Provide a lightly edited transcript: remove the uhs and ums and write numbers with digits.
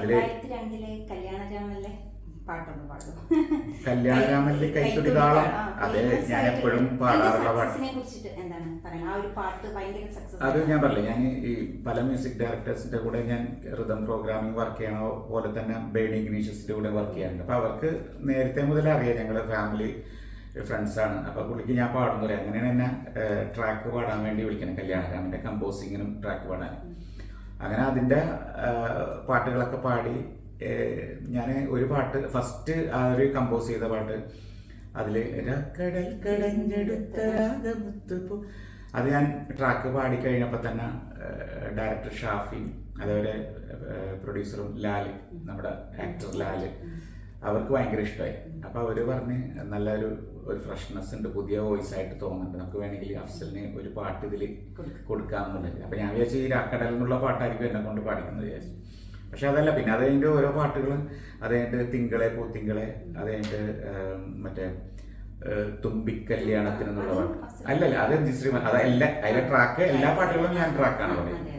അതില് 2002 കല്യാണരാമനിലെ പാട്ടൊന്ന് പാടും. കല്യാണരാമനിലെ കൈത്തൊടി താളം. അതെ, ഞാൻ എപ്പോഴും പാടാറുള്ള പാട്ട്. എന്താണ് പറയുന്നത്? ആ ഒരു പാട്ട് ഭയങ്കര സക്സസ്. അത് ഞാൻ പറഞ്ഞില്ല, ഞാൻ ഈ പല മ്യൂസിക് ഡയറക്ടേഴ്സിന്റെ കൂടെ ഞാൻ റിതം പ്രോഗ്രാമിംഗ് വർക്ക് ചെയ്യണ പോലെ തന്നെ ബേണി ഇഗ്നീഷ്യസിന്റെ കൂടെ വർക്ക് ചെയ്യാറുണ്ട്. അപ്പൊ അവർക്ക് നേരത്തെ മുതലേ അറിയാം, ഞങ്ങളുടെ ഫാമിലി ഫ്രണ്ട്സാണ്. അപ്പൊ പുള്ളിക്ക് ഞാൻ പാടുന്നില്ല, അങ്ങനെയാണ് എന്നെ ട്രാക്ക് പാടാൻ വേണ്ടി വിളിക്കണം, കല്യാണരാമന്റെ കമ്പോസിങ്ങിനും ട്രാക്ക് പാടാൻ. അങ്ങനെ അതിന്റെ പാട്ടുകളൊക്കെ പാടി ഞാൻ ഒരു പാട്ട് ഫസ്റ്റ് ആ ഒരു കമ്പോസ് ചെയ്ത പാട്ട്, അതിൽ കടൽ കടഞ്ഞെടുത്ത രാഗമുത്തുപൂ, അത് ഞാൻ ട്രാക്ക് പാടി കഴിഞ്ഞപ്പോൾ തന്നെ ഡയറക്ടർ ഷാഫി, അതേപോലെ പ്രൊഡ്യൂസറും ലാല്, നമ്മുടെ ആക്ടർ ലാല്, അവർക്ക് ഭയങ്കര ഇഷ്ടമായി. അപ്പോൾ അവർ പറഞ്ഞ് നല്ലൊരു ഫ്രഷ്നെസ് ഉണ്ട്, പുതിയ വോയിസ് ആയിട്ട് തോന്നുന്നുണ്ട്, നമുക്ക് വേണമെങ്കിൽ അഫ്സലിന് ഒരു പാട്ട് ഇതിൽ കൊടുക്കാമെന്നുള്ളത്. അപ്പോൾ ഞാൻ വിചാരിച്ചു ഈ കടലിൽ നിന്നുള്ള പാട്ടായിരിക്കും എന്നെ കൊണ്ട് പാടിക്കുന്നത് വിചാരിച്ചു. പക്ഷെ അതല്ല, പിന്നെ അത് കഴിഞ്ഞിട്ട് ഓരോ പാട്ടുകളും, അത് കഴിഞ്ഞിട്ട് തിങ്കളെ പൂത്തിങ്കളെ, അത് കഴിഞ്ഞിട്ട് മറ്റേ തുമ്പിക്കല്യാണത്തിനെന്നുള്ള പാട്ട്, അല്ലല്ല അത് ജിശ്രീ, അതല്ല അതിലെ ട്രാക്ക്, എല്ലാ പാട്ടുകളും ഞാൻ ട്രാക്കാണ് പറയുന്നത്.